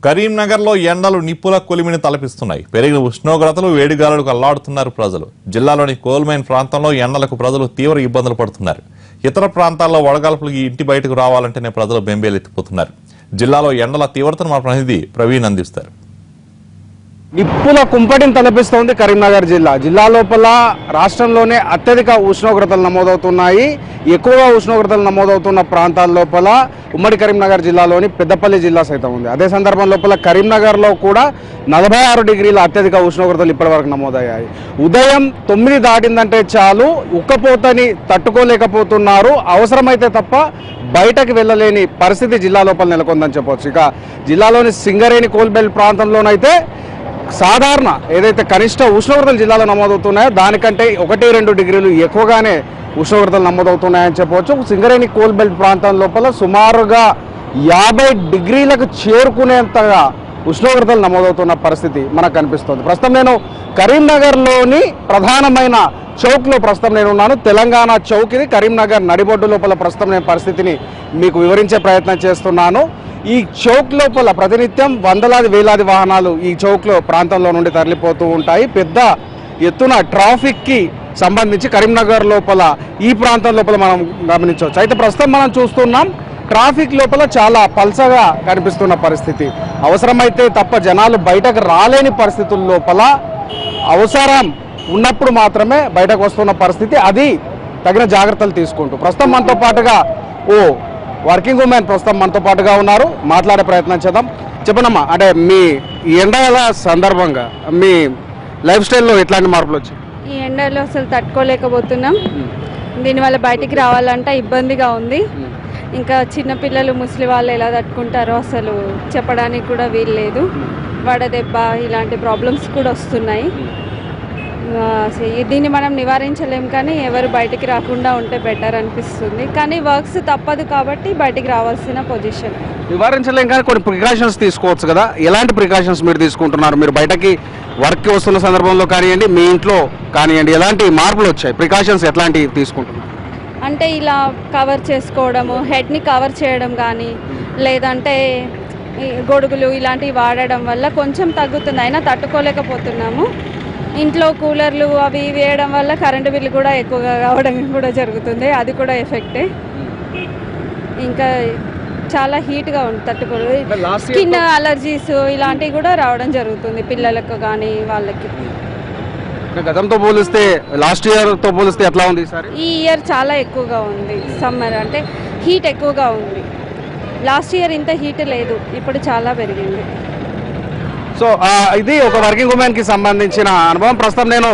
కరీంనగర్లో ఎండలు నిప్పుల కొలిమిని తలపిస్తున్నాయి. పెరిగిన ఉష్ణోగ్రతలు వేడిగాలులకు అల్లాడుతున్నారు ప్రజలు. జిల్లాలోని కోల్మైన్ ప్రాంతంలో ఎండలకు ప్రజలు తీవ్ర ఇబ్బందులు పడుతున్నారు. ఇతర ప్రాంతాల్లో వడగాల్పులు ఇంటి బయటకు రావాలంటేనే ప్రజలు బెంబేలెత్తిపోతున్నారు. జిల్లాలో ఎండల తీవ్రతను మా ప్రతినిధి ప్రవీణ్ అందిస్తారు. నిప్పుల కుంపటిని తలపిస్తోంది కరీంనగర్ జిల్లా లోపల రాష్ట్రంలోనే అత్యధిక ఉష్ణోగ్రతలు నమోదవుతున్నాయి. ఎక్కువగా ఉష్ణోగ్రతలు నమోదవుతున్న ప్రాంతాల లోపల ఉమ్మడి కరీంనగర్ జిల్లాలోని పెద్దపల్లి జిల్లా సైతం ఉంది. అదే సందర్భం లోపల కరీంనగర్లో కూడా 46 డిగ్రీల అత్యధిక ఉష్ణోగ్రతలు ఇప్పటివరకు నమోదయ్యాయి. ఉదయం 9 దాటిందంటే చాలు ఉక్కపోతని తట్టుకోలేకపోతున్నారు. అవసరమైతే తప్ప బయటకు వెళ్ళలేని పరిస్థితి జిల్లా లోపల నెలకొందని చెప్పవచ్చు. ఇక జిల్లాలోని సింగరేణి కోల్బెల్ట్ ప్రాంతంలోనైతే సాధారణ ఏదైతే కనిష్ట ఉష్ణోగ్రతలు జిల్లాలో నమోదవుతున్నాయో దానికంటే 1-2 డిగ్రీలు ఎక్కువగానే ఉష్ణోగ్రతలు నమోదవుతున్నాయని చెప్పవచ్చు. సింగరేణి కోల్బెల్ట్ ప్రాంతం లోపల సుమారుగా 50 డిగ్రీలకు చేరుకునేంతగా ఉష్ణోగ్రతలు నమోదవుతున్న పరిస్థితి మనకు కనిపిస్తుంది. ప్రస్తుతం నేను కరీంనగర్లోని ప్రధానమైన చౌక్లో ప్రస్తుతం నేను ఉన్నాను. తెలంగాణ చౌక్ ఇది. కరీంనగర్ నడిబొడ్డు లోపల ప్రస్తుతం నేను పరిస్థితిని మీకు వివరించే ప్రయత్నం చేస్తున్నాను. ఈ చౌక్ లోపల ప్రతినిత్యం వందలాది వేలాది వాహనాలు ఈ చౌక్లో ప్రాంతంలో నుండి తరలిపోతూ ఉంటాయి. పెద్ద ఎత్తున ట్రాఫిక్కి సంబంధించి కరీంనగర్ లోపల ఈ ప్రాంతం లోపల మనం గమనించవచ్చు. అయితే ప్రస్తుతం మనం చూస్తున్నాం ట్రాఫిక్ లోపల చాలా పల్సగా కనిపిస్తున్న పరిస్థితి. అవసరమైతే తప్ప జనాలు బయటకు రాలేని పరిస్థితుల లోపల అవసరం ఉన్నప్పుడు మాత్రమే బయటకు వస్తున్న పరిస్థితి. అది తగిన జాగ్రత్తలు తీసుకుంటూ ప్రస్తుతం మనతో పాటుగా వర్కింగ్ ఉమెన్ ప్రస్తుతం మనతో పాటుగా ఉన్నారు. మాట్లాడే ప్రయత్నం చేద్దాం. చెప్పనమ్మా, అంటే మీ ఎండల సందర్భంగా మీ లైఫ్ స్టైల్లో ఎట్లాంటి మార్పులు వచ్చాయి? ఈ ఎండలో అసలు తట్టుకోలేకపోతున్నాం. దీనివల్ల బయటికి రావాలంటే ఇబ్బందిగా ఉంది. ఇంకా చిన్నపిల్లలు ముసలి వాళ్ళు ఎలా తట్టుకుంటారో అసలు చెప్పడానికి కూడా వీలు లేదు. వడదెబ్బ ఇలాంటి ప్రాబ్లమ్స్ కూడా వస్తున్నాయి. దీన్ని మనం నివారించలేం, కానీ ఎవరు బయటికి రాకుండా ఉంటే బెటర్ అనిపిస్తుంది. కానీ వర్క్స్ తప్పదు కాబట్టి బయటికి రావాల్సిన పొజిషన్. నివారించలేం కానీ కొన్ని ప్రికాషన్స్ తీసుకోవచ్చు కదా. ఎలాంటి ప్రికాషన్స్ మీరు తీసుకుంటున్నారు? మీరు బయటకి వర్క్కి వస్తున్న సందర్భంలో కానివ్వండి, మీ ఇంట్లో కానివ్వండి, ఎలాంటి మార్పులు వచ్చాయి? ప్రికాషన్స్ ఎట్లాంటివి తీసుకుంటున్నారు? అంటే ఇలా కవర్ చేసుకోవడము, హెడ్ని కవర్ చేయడం కానీ, లేదంటే గొడుగులు ఇలాంటివి వాడడం వల్ల కొంచెం తగ్గుతుంది. అయినా తట్టుకోలేకపోతున్నాము. ఇంట్లో కూలర్లు అవి వేయడం వల్ల కరెంటు బిల్లు కూడా ఎక్కువగా కావడం కూడా జరుగుతుంది. అది కూడా ఎఫెక్టే. ఇంకా చాలా హీట్గా ఉంది, తట్టుకోలేదు. స్కిన్ అలర్జీస్ ఇలాంటివి కూడా రావడం జరుగుతుంది పిల్లలకు కానీ వాళ్ళకి. గతంతో పోలిస్తే లాస్ట్ ఇయర్తో పోలిస్తే ఎట్లా ఉంది సార్? ఈ ఇయర్ చాలా ఎక్కువగా ఉంది. సమ్మర్ అంటే హీట్ ఎక్కువగా ఉంది. లాస్ట్ ఇయర్ ఇంత హీట్ లేదు, ఇప్పుడు చాలా పెరిగింది. సో ఇది ఒక వర్కింగ్ ఉమెన్కి సంబంధించిన అనుభవం. ప్రస్తుతం నేను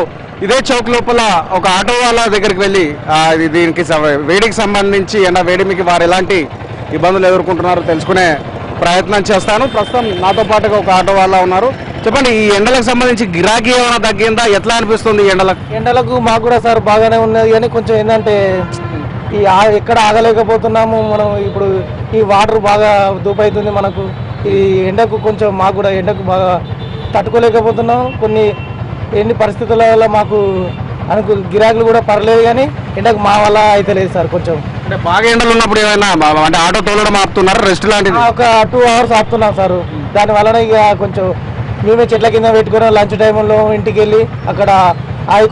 ఇదే చౌక్ లోపల ఒక ఆటో వాళ్ళ దగ్గరికి వెళ్ళి దీనికి వేడికి సంబంధించి ఎండ వేడిమికి వారు ఎలాంటి ఇబ్బందులు ఎదుర్కొంటున్నారో తెలుసుకునే ప్రయత్నం చేస్తాను. ప్రస్తుతం నాతో పాటుగా ఒక ఆటో వాళ్ళ ఉన్నారు. చెప్పండి, ఈ ఎండలకు సంబంధించి గిరాకీ ఏమైనా తగ్గిందా? ఎట్లా అనిపిస్తుంది ఎండలకు? మాకు కూడా సార్ బాగానే ఉన్నది, కానీ కొంచెం ఏంటంటే ఈ ఎక్కడ ఆగలేకపోతున్నాము మనం. ఇప్పుడు ఈ వాటర్ బాగా దూపైతుంది మనకు. ఈ ఎండకు కొంచెం మాకు కూడా ఎండకు బాగా తట్టుకోలేకపోతున్నాం. ఎన్ని పరిస్థితుల వల్ల మాకు గిరాకులు కూడా పర్లేదు, కానీ ఎండకు మా వల్ల అయితే లేదు సార్. కొంచెం అంటే బాగా ఎండలు ఉన్నప్పుడు ఏమైనా అంటే ఆటో తోలడం ఆపుతున్నారా? రెస్ట్ లాంటిది ఒక 2 hours ఆపుతున్నాం సార్. దానివల్ల ఇక కొంచెం మేమే చెట్ల కింద పెట్టుకుని లంచ్ టైంలో ఇంటికి వెళ్ళి అక్కడ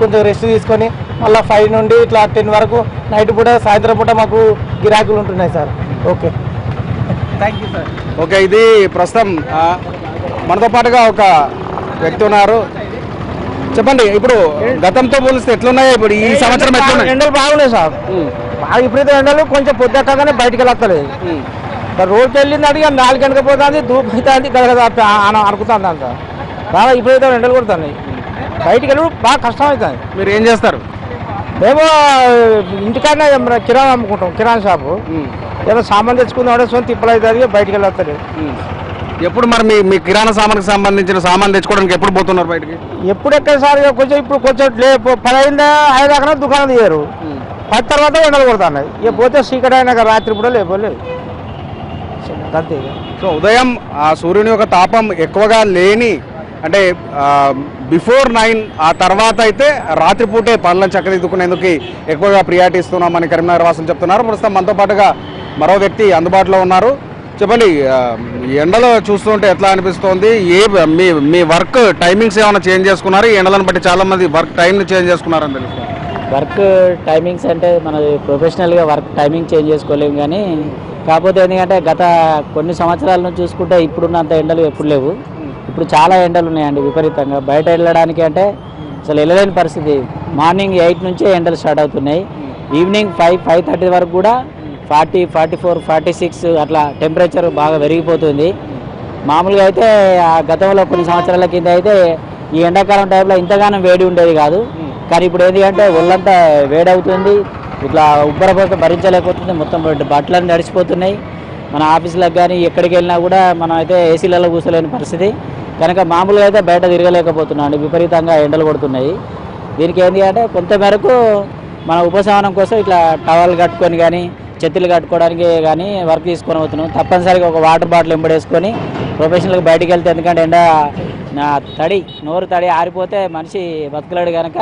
కొంచెం రెస్ట్ తీసుకొని మళ్ళీ 5 నుండి ఇట్లా 10 వరకు నైట్ పూట సాయంత్రం పూట మాకు గిరాకులు ఉంటున్నాయి sir. Okay, thank you sir. Okay, ఇది ప్రస్తుతం మనతో పాటుగా ఒక వ్యక్తి ఉన్నారు. చెప్పండి, ఇప్పుడు గతంతో పోలిస్తే ఎట్లున్నాయి? ఇప్పుడు ఈ సంవత్సరం ఎట్లున్నాయి? ఎండలు బాగున్నాయి సార్. బాగా ఇప్పుడైతే ఎండలు కొంచెం పొద్దుగానే బయటకు వెళ్ళలేదు. రోజుకి వెళ్ళింది అడిగి 4 గంటలకు పోతుంది, దూపు అవుతుంది కదా అనుకుతుంది అంత బాగా. ఇప్పుడైతే ఎండలు కొడుతున్నాయి, బయటికి వెళ్ళి బాగా కష్టం అవుతుంది. మీరు ఏం చేస్తారు? మేము ఇంటికాడనే కిరాణా అమ్ముకుంటాం, కిరాణా షాపు. ఏదో సామాన్ తెచ్చుకుందాం సొంత తిప్పలు అవుతుంది, బయటికి వెళ్ళలేదు. ఎప్పుడు మరి మీ కిరాణా సామాన్కి సంబంధించిన సామాన్ తెచ్చుకోవడానికి ఎప్పుడు పోతున్నారు బయటికి? ఎప్పుడు ఎక్కడ సార్? కొంచెం ఇప్పుడు కొంచెం 10 దాకా దుకాణం తీయరు. 10 తర్వాత ఎండలు కొడుతున్నాయి. ఇక పోతే చీకటి అయినా రాత్రి కూడా లేకపోలేదు అంతే. సో ఉదయం ఆ సూర్యుని యొక్క తాపం ఎక్కువగా లేని అంటే బిఫోర్ 9 ఆ తర్వాత అయితే రాత్రిపూటే పనులను చక్కదిద్దుకునేందుకు ఎక్కువగా ప్రియారిటీ ఇస్తున్నామని కరీంనగర్ వాసులు చెప్తున్నారు. ప్రస్తుతం మనతో పాటుగా మరో వ్యక్తి అందుబాటులో ఉన్నారు. చెప్పండి, ఈ ఎండలో చూస్తుంటే ఎట్లా అనిపిస్తోంది? మీ వర్క్ టైమింగ్స్ ఏమైనా చేంజ్ చేసుకున్నారు? ఈ ఎండలను బట్టి చాలా మంది వర్క్ టైంని చేంజ్ చేసుకున్నారని తెలుస్తుంది. వర్క్ టైమింగ్స్ అంటే మన ప్రొఫెషనల్గా వర్క్ టైమింగ్ చేంజ్ చేసుకోలేము, కానీ కాకపోతే ఎందుకంటే గత కొన్ని సంవత్సరాల నుంచి చూసుకుంటే ఇప్పుడున్నంత ఎండలు ఎప్పుడు లేవు. ఇప్పుడు చాలా ఎండలు ఉన్నాయండి విపరీతంగా. బయట వెళ్ళడానికి అంటే అసలు వెళ్ళలేని పరిస్థితి. మార్నింగ్ 8 నుంచే ఎండలు స్టార్ట్ అవుతున్నాయి. ఈవినింగ్ 5-5:30 వరకు కూడా 40, 44, 46 అట్లా టెంపరేచర్ బాగా పెరిగిపోతుంది. మామూలుగా అయితే ఆ గతంలో కొన్ని సంవత్సరాల కింద అయితే ఈ ఎండాకాలం టైంలో ఇంతగానో వేడి ఉండేది కాదు. కానీ ఇప్పుడు ఏంటి అంటే ఒళ్ళంతా వేడవుతుంది, ఇట్లా ఉబ్బరపోతే భరించలేకపోతుంది, మొత్తం బట్టలన్నీ నడిచిపోతున్నాయి. మన ఆఫీసులకు కానీ ఎక్కడికి వెళ్ళినా కూడా మనం అయితే ఏసీలలో కూర్చోలేని పరిస్థితి. కనుక మామూలుగా అయితే బయట తిరగలేకపోతున్నాం, విపరీతంగా ఎండలు కొడుతున్నాయి. దీనికి ఏంటి అంటే కొంత మేరకు మన ఉపశమనం కోసం ఇట్లా టవల్ కట్టుకొని కానీ చెత్తులు కట్టుకోవడానికి కానీ వర్క్ తీసుకొని అవుతున్నాం. తప్పనిసరిగా ఒక వాటర్ బాటిల్ ఎంబడేసుకొని ప్రొఫెషనల్గా బయటికి వెళ్తే, ఎందుకంటే ఎండ నోరు తడి ఆరిపోతే మనిషి బతకలేడు కనుక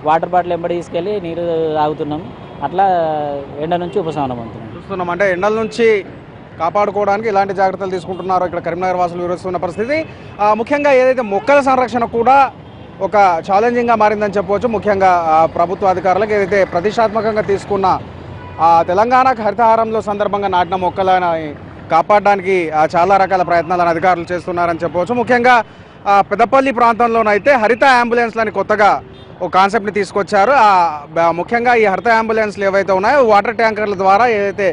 వాటర్ బాటిల్ ఎంబడి తీసుకెళ్ళి నీరు తాగుతున్నాం. అట్లా ఎండ నుంచి ఉపశమనం అవుతున్నాం. చూస్తున్నాం అంటే ఎండల నుంచి కాపాడుకోవడానికి ఇలాంటి జాగ్రత్తలు తీసుకుంటున్నారో ఇక్కడ కరీంనగర్ వాసులు వివరిస్తున్న పరిస్థితి. ముఖ్యంగా ఏదైతే మొక్కల సంరక్షణ కూడా ఒక ఛాలెంజింగ్గా మారిందని చెప్పవచ్చు. ముఖ్యంగా ప్రభుత్వ అధికారులకు ఏదైతే ప్రతిష్టాత్మకంగా తీసుకున్న తెలంగాణ హరితహారంలో సందర్భంగా నాటిన మొక్కలను కాపాడడానికి చాలా రకాల ప్రయత్నాలను అధికారులు చేస్తున్నారని చెప్పవచ్చు. ముఖ్యంగా పెద్దపల్లి ప్రాంతంలోనైతే హరిత అంబులెన్స్లని కొత్తగా ఒక కాన్సెప్ట్ని తీసుకొచ్చారు. ముఖ్యంగా ఈ హరిత అంబులెన్స్లు ఏవైతే ఉన్నాయో వాటర్ ట్యాంకర్ల ద్వారా ఏదైతే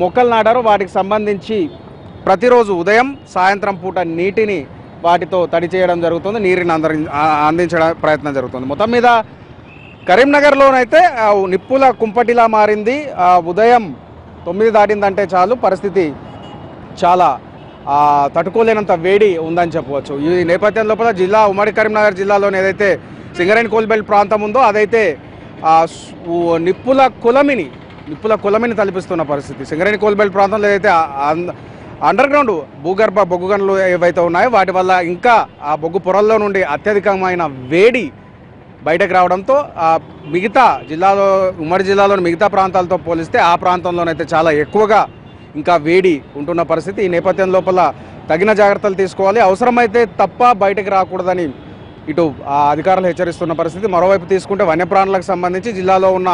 మొక్కలు నాటారో వాటికి సంబంధించి ప్రతిరోజు ఉదయం సాయంత్రం పూట నీటిని వాటితో తడి చేయడం జరుగుతుంది, నీరుని అందించడం ప్రయత్నం జరుగుతుంది. మొత్తం మీద కరీంనగర్లోనైతే నిప్పుల కుంపటిలా మారింది. ఉదయం 9 దాటిందంటే చాలు పరిస్థితి చాలా తట్టుకోలేనంత వేడి ఉందని చెప్పవచ్చు. ఈ నేపథ్యం లోపల ఉమ్మడి కరీంనగర్ జిల్లాలోని ఏదైతే సింగరేణి కోల్బెల్ట్ ప్రాంతం ఉందో అదైతే నిప్పుల కులమిని తలపిస్తున్న పరిస్థితి. సింగరేణి కోల్బెల్ట్ ప్రాంతంలో ఏదైతే అండర్ గ్రౌండ్ భూగర్భ బొగ్గు గనులు ఏవైతే ఉన్నాయో వాటి వల్ల ఇంకా ఆ బొగ్గు పొరల్లో నుండి అత్యధికమైన వేడి బయటకు రావడంతో మిగతా ఉమ్మడి జిల్లాలోని మిగతా ప్రాంతాలతో పోలిస్తే ఆ ప్రాంతంలోనైతే చాలా ఎక్కువగా ఇంకా వేడి ఉంటున్న పరిస్థితి. ఈ నేపథ్యం లోపల తగిన జాగ్రత్తలు తీసుకోవాలి, అవసరమైతే తప్ప బయటకు రాకూడదని ఇటు అధికారులు హెచ్చరిస్తున్న పరిస్థితి. మరోవైపు తీసుకుంటే వన్యప్రాణులకు సంబంధించి జిల్లాలో ఉన్న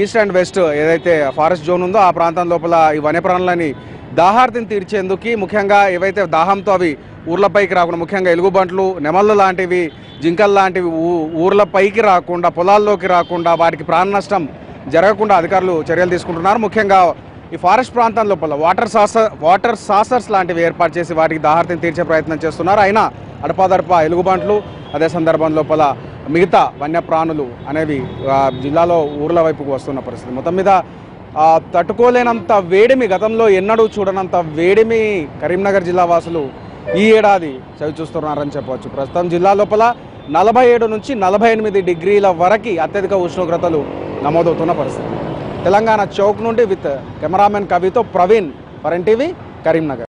ఈస్ట్ అండ్ వెస్ట్ ఏదైతే ఫారెస్ట్ జోన్ ఉందో ఆ ప్రాంతం లోపల ఈ వన్యప్రాణులని దాహార్తిని తీర్చేందుకు ముఖ్యంగా ఏవైతే దాహంతో అవి ఊర్లపైకి రాకుండా, ముఖ్యంగా ఎలుగుబంట్లు, నెమళ్ళు లాంటివి, జింకలు లాంటివి ఊర్లపైకి రాకుండా, పొలాల్లోకి రాకుండా, వాటికి ప్రాణ నష్టం జరగకుండా అధికారులు చర్యలు తీసుకుంటున్నారు. ముఖ్యంగా ఈ ఫారెస్ట్ ప్రాంతం లోపల వాటర్ సాసర్స్ లాంటివి ఏర్పాటు చేసి వాటికి దాహార్తిని తీర్చే ప్రయత్నం చేస్తున్నారు. అయినా అడపాదడపా ఎలుగుబంట్లు, అదే సందర్భం లోపల మిగతా వన్యప్రాణులు అనేవి జిల్లాలో ఊర్ల వైపుకు వస్తున్న పరిస్థితి. మొత్తం మీద తట్టుకోలేనంత వేడిమి, గతంలో ఎన్నడూ చూడనంత వేడిమి కరీంనగర్ జిల్లా వాసులు ఈ ఏడాది చవి చూస్తున్నారని చెప్పవచ్చు. ప్రస్తుతం జిల్లా లోపల 47 నుంచి 48 డిగ్రీల వరకు అత్యధిక ఉష్ణోగ్రతలు నమోదవుతున్న పరిస్థితి. తెలంగాణ చౌక్ నుండి విత్ కెమెరామెన్ కవితో ప్రవీణ్, ఫర్ ఎన్టీవీ, కరీంనగర్.